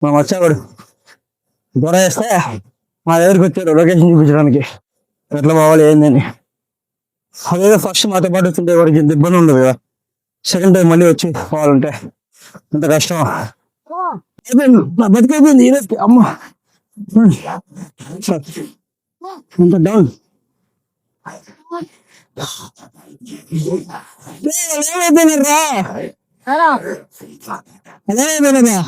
మా వచ్చావాడు గొడవ వేస్తే మా దగ్గరికి వచ్చాడు లొకేషన్ చూపించడానికి ఎట్లా పోవాలి ఏందని. అదేదో ఫస్ట్ మాతో పాటు వచ్చింటే వాడికి ఇంత ఇబ్బంది ఉండదు కదా. సెకండ్ టైం మళ్ళీ వచ్చి పోవాలంటే ఇంత కష్టం. అయిపోయింది నా బతికైపోయింది ఈ రోజుకి. అమ్మ అంత డౌన్ ఏమైపోయినారా అదేమైపోయినదా.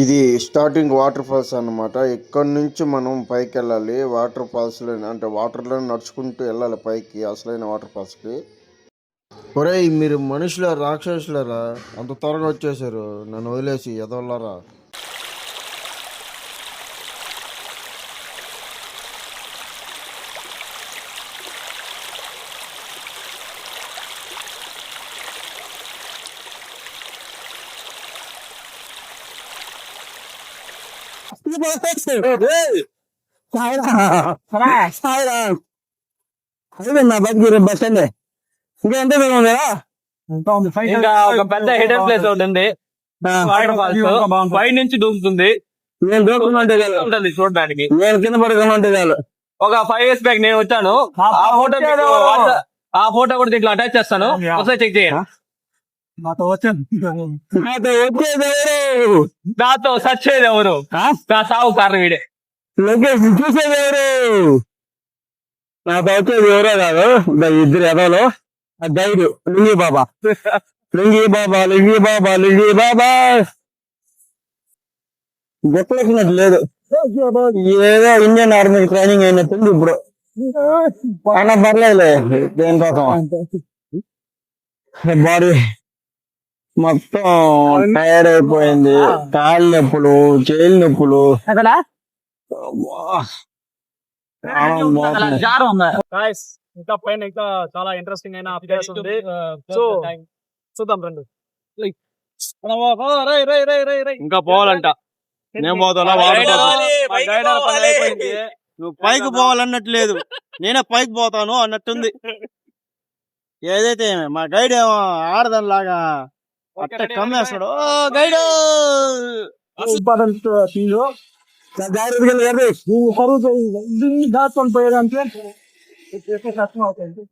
ఇది స్టార్టింగ్ వాటర్ ఫాల్స్ అన్నమాట. ఇక్కడ నుంచి మనం పైకి వెళ్ళాలి. వాటర్ ఫాల్స్లో అంటే వాటర్లో నడుచుకుంటూ వెళ్ళాలి పైకి అసలైన వాటర్ ఫాల్స్కి. ఒరేయ్ మీరు మనుషుల రాక్షసులరా, అంత త్వరగా వచ్చేసారు నన్ను వదిలేసి ఎదవలారా. అయిపోయింది నా బతికి రేపు బస్ స్టాండ్. ఇంకా ఎంత దూరం ఉందా? ఇంకా ఒక పెద్ద హిడెన్ ప్లేస్ ఒకటి ఉంది, వాటర్ ఫాల్స్ పై నుంచి దూకుతుంది. నేను దూకుండా ఉంటే చాలు, ఉంటుంది చూడడానికి. నేను కింద పడకుండా ఉంటే చాలు. ఒక 5 years బ్యాక్ నేను వచ్చాను. ఆ ఫోటో కూడా దీంట్లో అటాచ్ చేస్తాను, ఒకసారి చెక్ చేయండి. నాతో వచ్చేది ఎవరు? నాతో సచ్చేది ఎవరు? నా సాగు కారణం వీడే. లొకేషన్ చూసేది ఎవరు? నాతో వచ్చేది ఎవరో కాదు, ఇద్దరు ఎదవలు. ఆ గైడ్ లింగి బాబా, లింగి బాబా, లింగి బాబా, లింగి బాబా. గొప్పలేసినట్టు లేదు, ఏదో ఇండియన్ ఆర్మీ ట్రైనింగ్ అయినట్టుంది ఇప్పుడు. అన్న పర్లేదులే దేనికోసం. బాడీ మొత్తం టైర్డ్ అయిపోయింది, కాళ్ళ నొప్పులు, చేయి నొప్పులు. ఇంకా పైన ఇంకా చాలా ఇంట్రెస్టింగ్ అయిన ప్లేస్ ఉంది. సో చూద్దాం రండి. ఇంకా పోవాలంట. నేను పోతాను. నువ్వు పైకి పోవాలన్నట్లేదు, నేనే పైకి పోతాను అన్నట్టుంది. ఏదైతే మా గైడ్ ఏమో ఆడదానిలాగా అట్ట కమ్మేస్తాడు. గైడ్ దాచుకొని పోయేదానికి కష్టం అవుతుంది.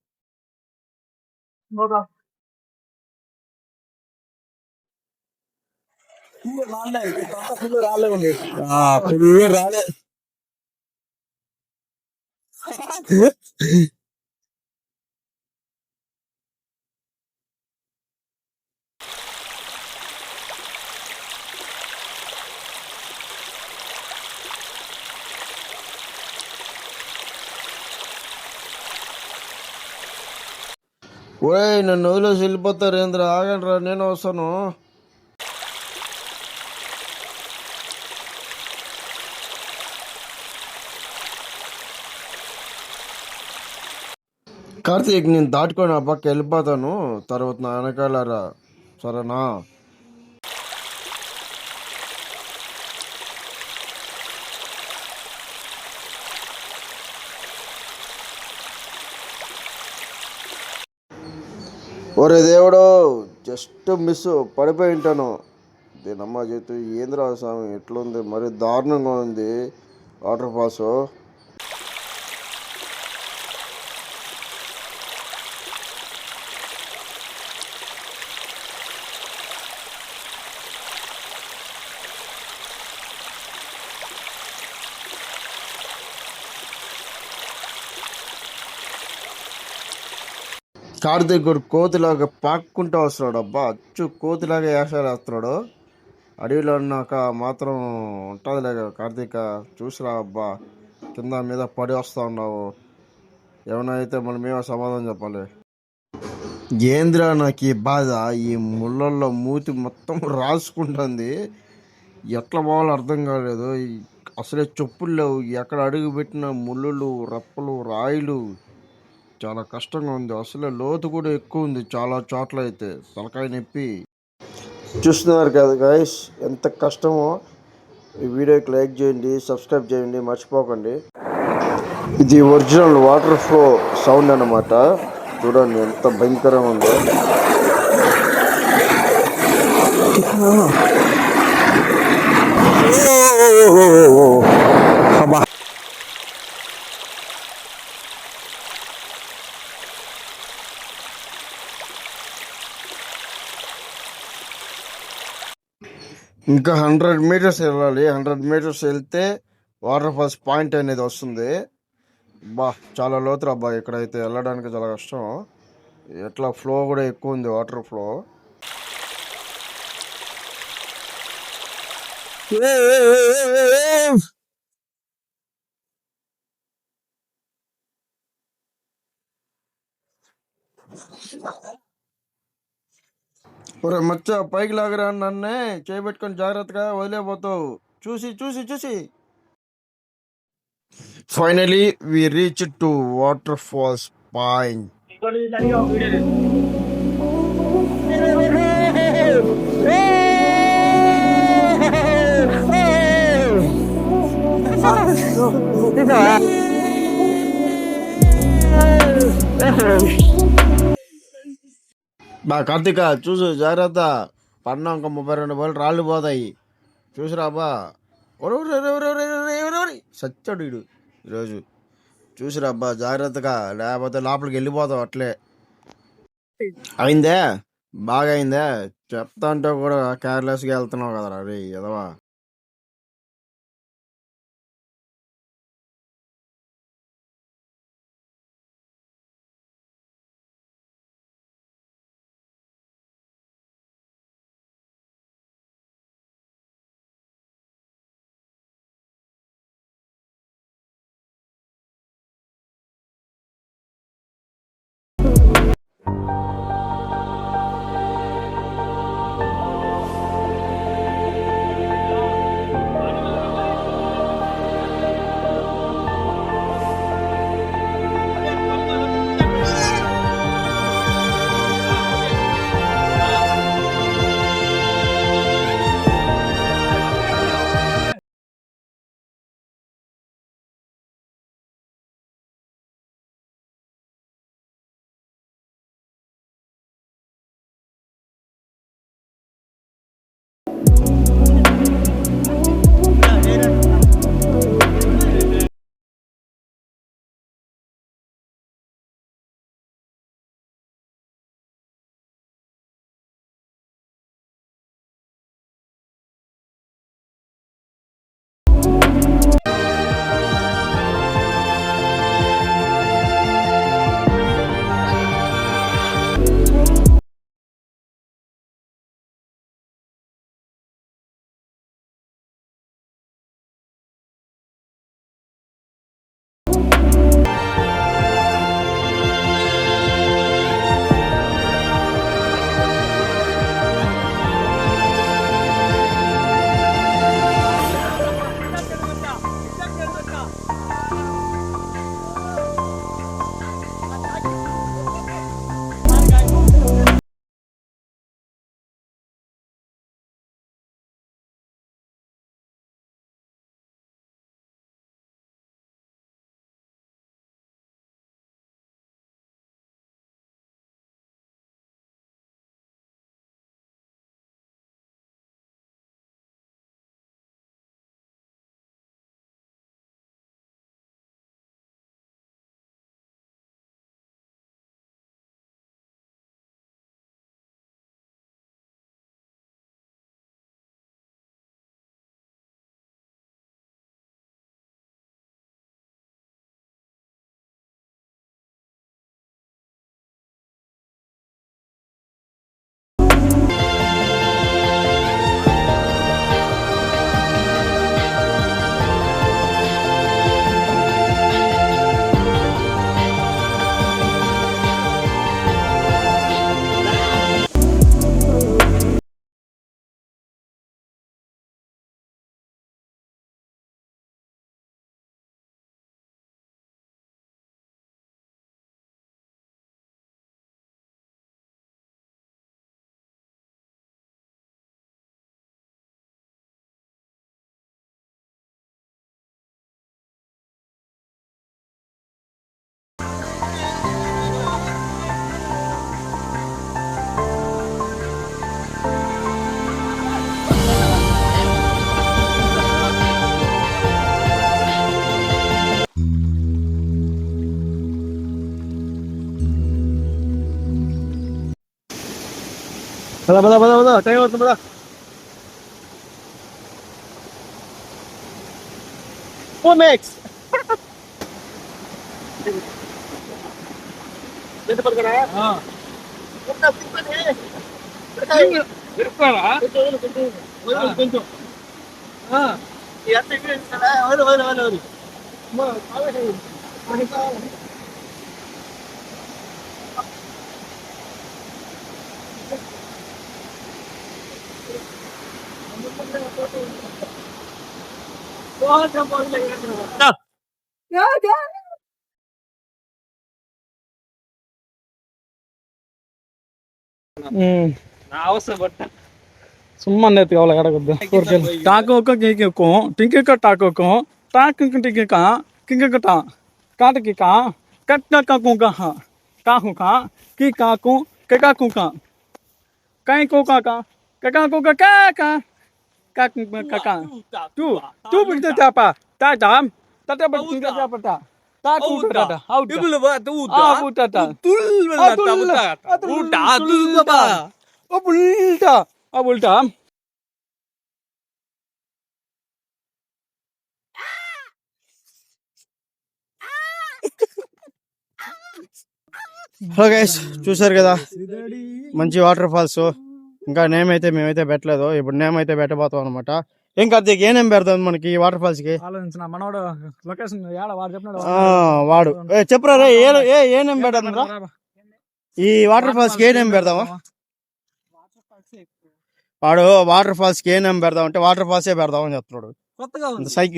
రాలే ఒరేయ్ నన్ను వదిలేసి వెళ్ళిపోతారు ఏంద్ర, ఆగండి రా, నేను వస్తాను. కార్తీక్ నేను దాటుకొని ఆ పక్క వెళ్ళిపోతాను, తర్వాత నా వెనకాలరా, సరేనా? ఒరే దేవుడు, జస్ట్ మిస్ పడిపోయి ఉంటాను. దీనమ్మ చేతు ఏంద్రా స్వామి ఎట్లుంది, మరి దారుణంగా ఉంది వాటర్ ఫాల్స్. కార్తీక్ కూడా కోతిలాగా పాక్కుంటూ వస్తున్నాడు. అబ్బా అచ్చు కోతిలాగా వేషాలు వేస్తున్నాడు. అడవిలో ఉన్నాక మాత్రం ఉంటుందిలే కార్తీక, చూసిరా అబ్బా, కింద మీద పడి వస్తూ ఉన్నావు. ఏమైనా అయితే మనం మేమో సమాధానం చెప్పాలి. ఏంద్రా నాకు ఈ బాధ, ఈ ముళ్ళల్లో మూతి మొత్తం రాసుకుంటుంది. ఎట్లా పోవాలో అర్థం కాలేదు. అసలే చెప్పులు లేవు, ఎక్కడ అడుగు పెట్టిన ముళ్ళులు, రప్పలు, రాయిలు, చాలా కష్టంగా ఉంది. అసలే లోతు కూడా ఎక్కువ ఉంది చాలా చోట్ల, అయితే తలకాయ నొప్పి. చూస్తున్నారు కదా గైస్ ఎంత కష్టమో. ఈ వీడియోకి లైక్ చేయండి, సబ్స్క్రైబ్ చేయండి, మర్చిపోకండి. ఇది ఒరిజినల్ వాటర్ ఫ్లో సౌండ్ అన్నమాట. చూడండి ఎంత భయంకరంగా ఉందో. అబ్బా ఇంకా 100 మీటర్స్ వెళ్ళాలి. 100 మీటర్స్ వెళ్తే వాటర్ ఫాల్స్ పాయింట్ అనేది వస్తుంది. బా చాలా లోతు అబ్బా, ఇక్కడైతే వెళ్ళడానికి చాలా కష్టం. ఎట్లా ఫ్లో కూడా ఎక్కువ ఉంది, వాటర్ ఫ్లో. ఒరే మచ్చ, పైకి లాగరా నన్నే, చేయబెట్టుకొని జాగ్రత్తగా వదిలేపోతావు. చూసి చూసి చూసి. Finally we reach to waterfalls point. బా కార్తీక, చూసు జాగ్రత్త. పడినా ఇంకా 32 బళ్ళు రాళ్ళు పోతాయి. చూసిరా బా. సచ్చాడు వీడు ఈరోజు. చూసిరా అబ్బా జాగ్రత్తగా, లేకపోతే లోపలికి వెళ్ళిపోతావు అట్లే. అయిందే, బాగా అయిందే. చెప్తా అంటే కూడా కేర్లెస్గా వెళ్తున్నావు కదరా రే ఎదవా. పద పద పద పద టైం అవుతుంది పద. నెక్స్ట్ ಸುಮ್ಮನೆ ಅವಳ ಕಡಗದ್ದು ಟಾಕೋಕ ಕಿಂಕೋ ಟಿಂಕಿಕ ಟಾಕೋಕೋ ಟಾಕಿಂಕ ಟಿಂಕಿಕ ಕಿಂಕಿಕ ಟಾ ಕಾಟಕಿಕ ಕಟ್ಟ ಕುಂಕ ಕಾಹುಕ ಕಿ ಕಾಕು ಕೆಕಾ ಕುಂಕ ಕೈ ಕೋಕಾಕ ಕೆಕಾ ಕುಂಕ ಕಾಕ cock ಕಕ tu begitu apa tajam tata begitu apa ta ta tu tata out iblu ba tu tata tul tata uta tul ba bulta bulta hello guys, చూసారు కదా మంచి వాటర్ ఫాల్స్. ఇంకా నేమ్ అయితే మేమైతే పెట్టలేదు, ఇప్పుడు నేమ్ అయితే పెట్టబోతాం అనమాట. ఏం కార్తీక్, ఏ నేమ్ పెడతాం మనకి వాటర్ ఫాల్స్ కి? ఆలోచించిన మనోడు లొకేషన్ వాడు చెప్పినాడు వాడు చెప్పురా రే, ఏ నేమ్ పెడతాం ఈ వాటర్ ఫాల్స్ కి? ఏ నేమ్ పెడదామా? వాడు వాటర్ ఫాల్స్ కి ఏ నేమ్ పెడదాం అంటే వాటర్ ఫాల్సే పెడదామని చెప్తున్నాడు.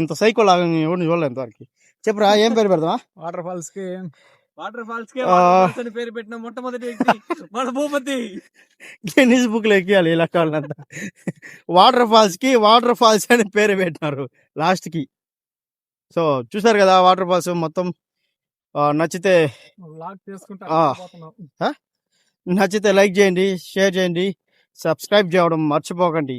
ఇంత సైకో లాగా ఎవరిని చూడలేదు ఇంతవరకు. చెప్పురా, ఏం పేరు పెడదామా? వాటర్ ఫాల్స్ కి పేరు పెట్టిన మొట్టమొదటి మన భూపతి గిన్నిస్ బుక్ లో ఎక్కియాలి ఇలా కావాలంతా. వాటర్ ఫాల్స్ కి వాటర్ ఫాల్స్ అని పేరు పెట్టినారు లాస్ట్ కి. సో చూసారు కదా వాటర్ ఫాల్స్ మొత్తం. నచ్చితే లైక్ చేయండి, షేర్ చేయండి, సబ్స్క్రైబ్ చేయడం మర్చిపోకండి.